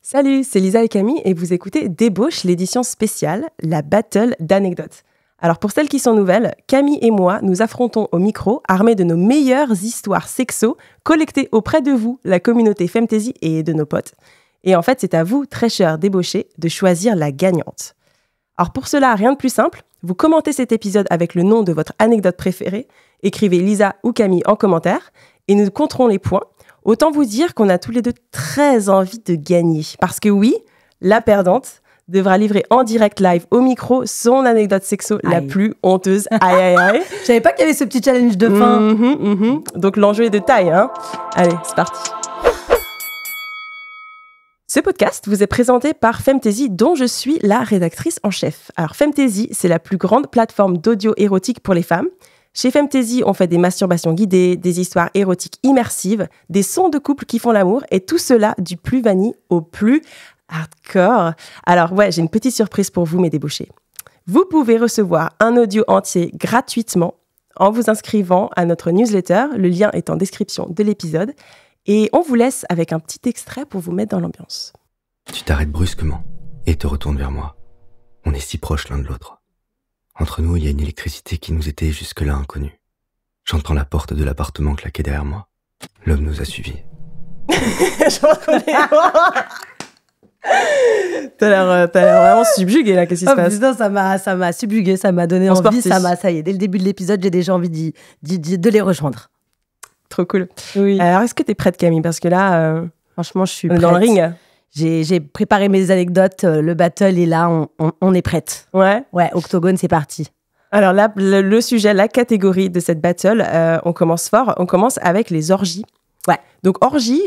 Salut, c'est Lisa et Camille et vous écoutez Débauche, l'édition spéciale, la battle d'anecdotes. Alors pour celles qui sont nouvelles, Camille et moi nous affrontons au micro armés de nos meilleures histoires sexo collectées auprès de vous, la communauté Femtasy et de nos potes. Et en fait, c'est à vous, très chers débauchés, de choisir la gagnante. Alors pour cela, rien de plus simple, vous commentez cet épisode avec le nom de votre anecdote préférée, écrivez Lisa ou Camille en commentaire et nous compterons les points. Autant vous dire qu'on a tous les deux très envie de gagner. Parce que oui, la perdante devra livrer en direct live au micro son anecdote sexo la plus honteuse. Aïe, aïe, aïe. Je savais pas qu'il y avait ce petit challenge de fin. Donc l'enjeu est de taille, hein. Allez, c'est parti. Ce podcast vous est présenté par Femtasy, dont je suis la rédactrice en chef. Alors Femtasy, c'est la plus grande plateforme d'audio érotique pour les femmes. Chez Femtasy, on fait des masturbations guidées, des histoires érotiques immersives, des sons de couple qui font l'amour, et tout cela du plus vanille au plus hardcore. Alors ouais, j'ai une petite surprise pour vous, mes débauchés. Vous pouvez recevoir un audio entier gratuitement en vous inscrivant à notre newsletter. Le lien est en description de l'épisode. Et on vous laisse avec un petit extrait pour vous mettre dans l'ambiance. Tu t'arrêtes brusquement et te retournes vers moi. On est si proches l'un de l'autre. Entre nous, il y a une électricité qui nous était jusque-là inconnue. J'entends la porte de l'appartement claquer derrière moi. L'homme nous a suivis. J'en reconnais. T'as l'air vraiment subjugué là, qu'est-ce qui se passe? Putain, ça m'a subjugué, ça m'a donné envie, ça y est, dès le début de l'épisode, j'ai déjà envie de les rejoindre. Trop cool. Oui. Alors, est-ce que t'es prête, Camille? Parce que là, franchement, je suis prête. Dans le ring. J'ai préparé mes anecdotes, le battle est là, on est prête. Ouais. Ouais, Octogone, c'est parti. Alors là, le sujet, la catégorie de cette battle, on commence fort. On commence avec les orgies. Ouais. Donc orgie,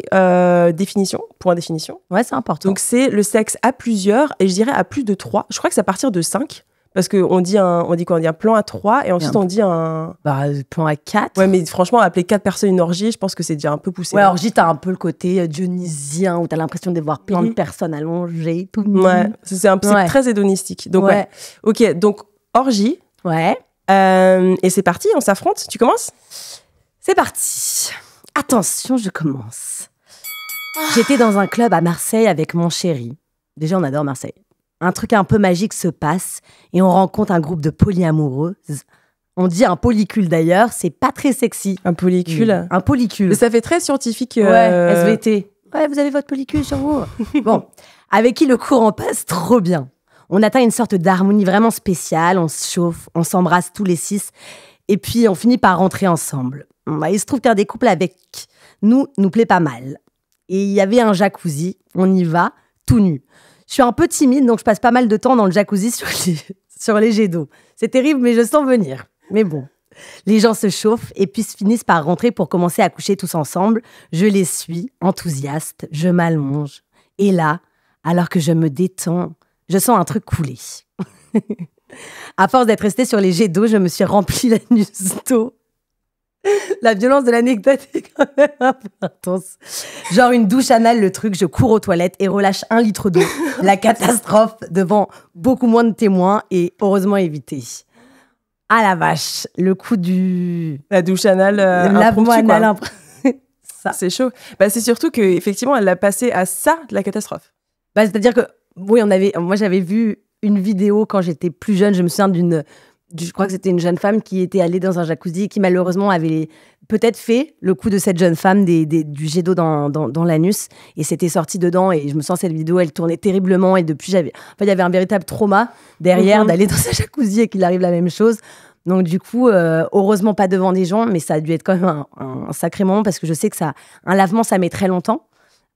définition, point définition. Ouais, c'est important. Donc c'est le sexe à plusieurs, et je dirais à plus de 3. Je crois que c'est à partir de 5. Parce qu'on dit on dit un plan à 3 et ensuite on dit un... plan à 4. Ouais, mais franchement, appeler 4 personnes une orgie, je pense que c'est déjà un peu poussé. Ouais, orgie, t'as un peu le côté dionysien où t'as l'impression de voir plein de personnes allongées, tout. Ouais, c'est très hédonistique. Donc ouais. Ok, donc orgie. Ouais. Et c'est parti, on s'affronte. Tu commences? C'est parti. Attention, je commence. J'étais dans un club à Marseille avec mon chéri. Déjà, on adore Marseille. Un truc un peu magique se passe et on rencontre un groupe de polyamoureuses. On dit un polycule d'ailleurs, c'est pas très sexy. Un polycule. Un polycule. Mais ça fait très scientifique. Ouais, SVT. Ouais, vous avez votre polycule sur vous. Bon, avec qui le courant passe trop bien. On atteint une sorte d'harmonie vraiment spéciale, on se chauffe, on s'embrasse tous les 6 et puis on finit par rentrer ensemble. Il se trouve qu'un des couples avec nous plaît pas mal. Et il y avait un jacuzzi, on y va, tout nu. Je suis un peu timide, donc je passe pas mal de temps dans le jacuzzi sur les jets d'eau. C'est terrible, mais je sens venir. Mais bon, les gens se chauffent et puis finissent par rentrer pour commencer à coucher tous ensemble. Je les suis, enthousiaste, je m'allonge. Et là, alors que je me détends, je sens un truc couler. À force d'être restée sur les jets d'eau, je me suis rempli l'anus d'eau. La violence de l'anecdote est quand même un peu intense. Genre une douche anale, le truc, je cours aux toilettes et relâche 1 litre d'eau. La catastrophe devant beaucoup moins de témoins et heureusement évité. Ah la vache, le coup du... La douche anale lavement anal. Ça. C'est chaud. Bah, c'est surtout qu'effectivement, elle l'a passé à ça, la catastrophe. Bah, c'est-à-dire que, oui, moi j'avais vu une vidéo quand j'étais plus jeune, je me souviens je crois que c'était une jeune femme qui était allée dans un jacuzzi et qui malheureusement avait peut-être fait le coup de cette jeune femme du jet d'eau dans l'anus et s'était sortie dedans et je me sens cette vidéo, elle tournait terriblement et depuis il y avait un véritable trauma derrière d'aller dans un jacuzzi et qu'il arrive la même chose. Donc du coup, heureusement pas devant des gens, mais ça a dû être quand même un sacré moment parce que je sais que un lavement ça met très longtemps.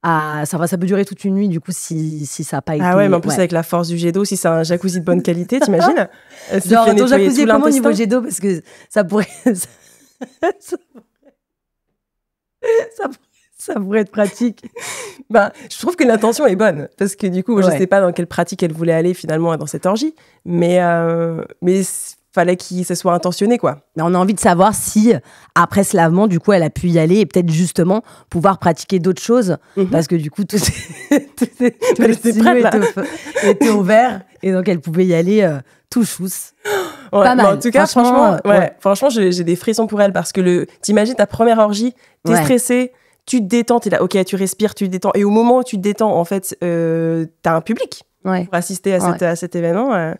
Ça peut durer toute une nuit, du coup, si ça n'a pas été... Ah ouais, mais en plus, avec la force du jet d'eau, si c'est un jacuzzi de bonne qualité, t'imagines? Genre, ton jacuzzi est comment au niveau jet d'eau? Parce que ça pourrait... ça pourrait être pratique. Ben, je trouve que l'intention est bonne. Parce que du coup, je ne sais pas dans quelle pratique elle voulait aller finalement dans cette orgie. Mais fallait que ça soit intentionné, quoi. Mais on a envie de savoir si, après ce lavement, du coup, elle a pu y aller et peut-être justement pouvoir pratiquer d'autres choses. Parce que du coup, tout était ouvert et donc elle pouvait y aller tout chousse. Ouais, pas mal. En tout cas, franchement, j'ai des frissons pour elle parce que t'imagines ta première orgie, t'es stressée, tu te détends, t'es là, ok, tu respires, tu te détends. Et au moment où tu te détends, en fait, t'as un public pour assister à cet événement.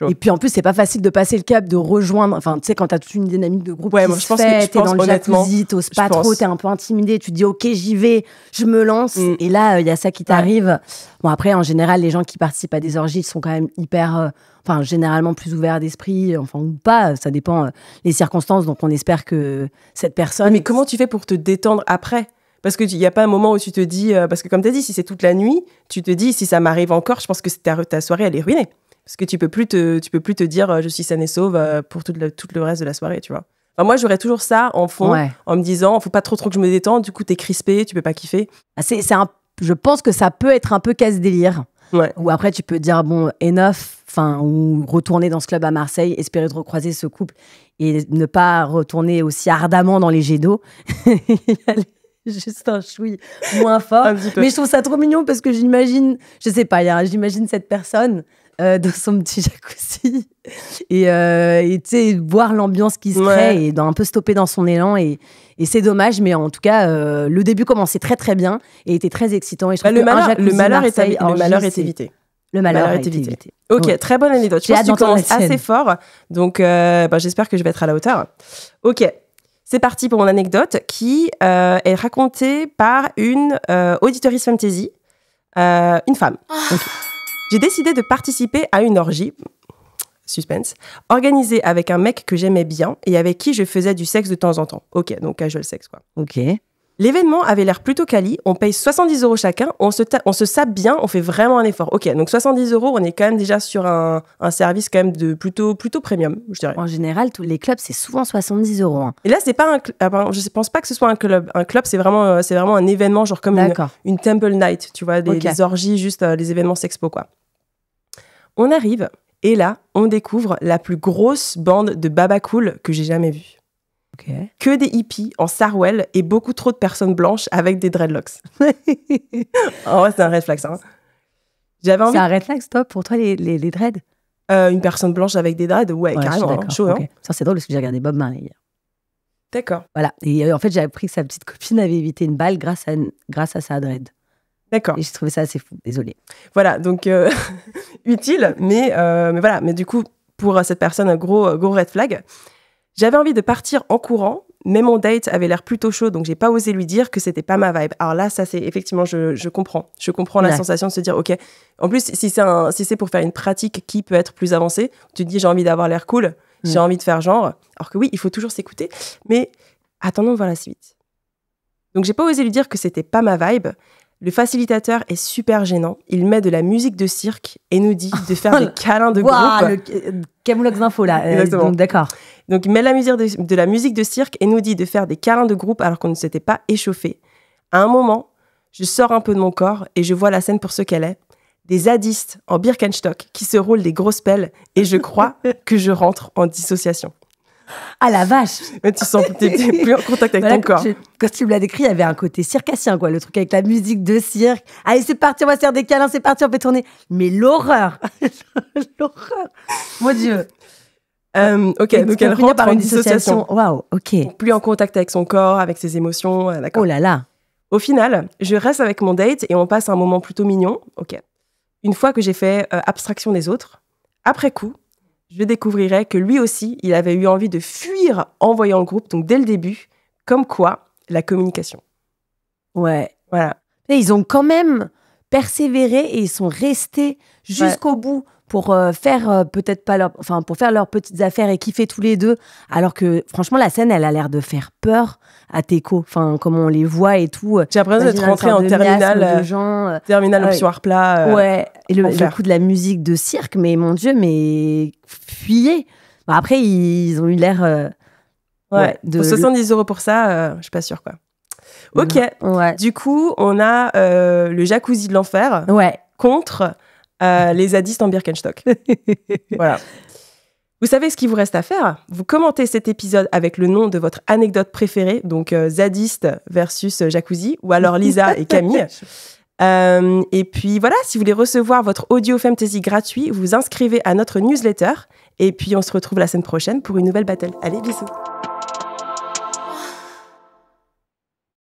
Et puis en plus, c'est pas facile de passer le cap, de rejoindre. Enfin, tu sais, quand t'as toute une dynamique de groupe qui se fait, t'es dans le jacuzzi, t'oses pas trop, t'es un peu intimidé, tu te dis ok, j'y vais, je me lance. Et là, il y a ça qui t'arrive. Bon, après, en général, les gens qui participent à des orgies, ils sont quand même hyper, généralement plus ouverts d'esprit, ou pas, ça dépend les circonstances. Donc on espère que cette personne. Mais comment tu fais pour te détendre après ? Parce qu'il n'y a pas un moment où tu te dis, parce que comme tu as dit, si c'est toute la nuit, tu te dis, si ça m'arrive encore, je pense que ta soirée, elle est ruinée. Parce que tu peux plus te dire, je suis saine et sauve pour tout le reste de la soirée, tu vois. Enfin, moi, j'aurais toujours ça en fond, en me disant, faut pas trop que je me détende, du coup, t'es crispé, tu peux pas kiffer. Je pense que ça peut être un peu casse-délire. Ou après, tu peux dire, bon, enough, ou retourner dans ce club à Marseille, espérer de recroiser ce couple et ne pas retourner aussi ardemment dans les jets d'eau. Juste un chouï moins fort. Mais je trouve ça trop mignon parce que j'imagine cette personne dans son petit jacuzzi et tu sais, voir l'ambiance qui se crée et un peu stopper dans son élan. Et c'est dommage, mais en tout cas, le début commençait très très bien et était très excitant. Et je trouve le malheur est évité. Le malheur est évité. Ok, très bonne anecdote. Je pense que tu commences assez fort. Donc, j'espère que je vais être à la hauteur. Ok. C'est parti pour mon anecdote qui est racontée par une auditrice fantasy, une femme. Okay. J'ai décidé de participer à une orgie, suspense, organisée avec un mec que j'aimais bien et avec qui je faisais du sexe de temps en temps. Ok, donc casual sexe, quoi. Ok. L'événement avait l'air plutôt quali, on paye 70 € chacun, on se sape bien, on fait vraiment un effort. Ok, donc 70 €, on est quand même déjà sur un service quand même de plutôt premium, je dirais. En général, tous les clubs, c'est souvent 70 €. Hein. Et là, c'est pas je pense pas que ce soit un club. Un club, c'est vraiment un événement, genre comme une temple night, tu vois, des orgies, juste les événements sexpo, quoi. On arrive, et là, on découvre la plus grosse bande de babacool que j'ai jamais vue. Okay. Que des hippies en Sarwell et beaucoup trop de personnes blanches avec des dreadlocks. En vrai, c'est un red flag, ça. Hein. C'est un red flag, stop, pour toi, les dreads une personne blanche avec des dreads, carrément. Chaud, okay. Ça, c'est drôle parce que j'ai regardé Bob Marley hier. D'accord. Voilà. Et en fait, j'ai appris que sa petite copine avait évité une balle grâce à sa dread. D'accord. Et j'ai trouvé ça assez fou. Désolée. Voilà, donc utile, mais voilà. Mais du coup, pour cette personne, un gros red flag. J'avais envie de partir en courant, mais mon date avait l'air plutôt chaud, donc j'ai pas osé lui dire que c'était pas ma vibe. Alors là, ça c'est effectivement, je comprends. Je comprends la sensation de se dire, ok. En plus, si c'est pour faire une pratique qui peut être plus avancée, tu te dis j'ai envie d'avoir l'air cool, j'ai envie de faire genre. Alors que oui, il faut toujours s'écouter, mais attendons de voir la suite. Donc j'ai pas osé lui dire que c'était pas ma vibe. Le facilitateur est super gênant. Il met de la musique de cirque et nous dit de faire des câlins de groupe. Le Camoulox d'info là. Donc d'accord. Donc il met de la musique de cirque et nous dit de faire des câlins de groupe alors qu'on ne s'était pas échauffé. À un moment, je sors un peu de mon corps et je vois la scène pour ce qu'elle est. Des zadistes en Birkenstock qui se roulent des grosses pelles et je crois que je rentre en dissociation. Ah la vache. Mais tu sens que t'es plus en contact avec ton corps. Quand tu me l'as décrit, il y avait un côté circassien, quoi. Le truc avec la musique de cirque. Allez, c'est parti, on va se faire des câlins, c'est parti, on peut tourner. Mais l'horreur. L'horreur. Mon Dieu. Ok, donc elle rentre en dissociation. Waouh, ok. Plus en contact avec son corps, avec ses émotions. D'accord. Oh là là. Au final, je reste avec mon date et on passe un moment plutôt mignon. Ok. Une fois que j'ai fait abstraction des autres, après coup, je découvrirai que lui aussi, il avait eu envie de fuir en voyant le groupe, donc dès le début, comme quoi, la communication. Ouais. Voilà. Et ils ont quand même persévéré et ils sont restés jusqu'au bout pour faire pour faire leurs petites affaires et kiffer tous les deux. Alors que franchement, la scène, elle a l'air de faire peur à Teco. Enfin, comment on les voit et tout. J'ai l'impression d'être rentrée en terminale. Terminale option art plat. Ouais. Et le coup de la musique de cirque, mais mon Dieu, mais fuyez. Bon, après, ils ont eu l'air. Pour 70 € pour ça, je suis pas sûre, quoi. Ok. Ouais. Du coup, on a le jacuzzi de l'enfer contre les zadistes en Birkenstock. Voilà. Vous savez ce qu'il vous reste à faire ? Vous commentez cet épisode avec le nom de votre anecdote préférée, donc zadiste versus jacuzzi, ou alors Lisa et Camille. Et puis voilà, si vous voulez recevoir votre audio fantasy gratuit, vous vous inscrivez à notre newsletter. Et puis on se retrouve la semaine prochaine pour une nouvelle battle. Allez, bisous.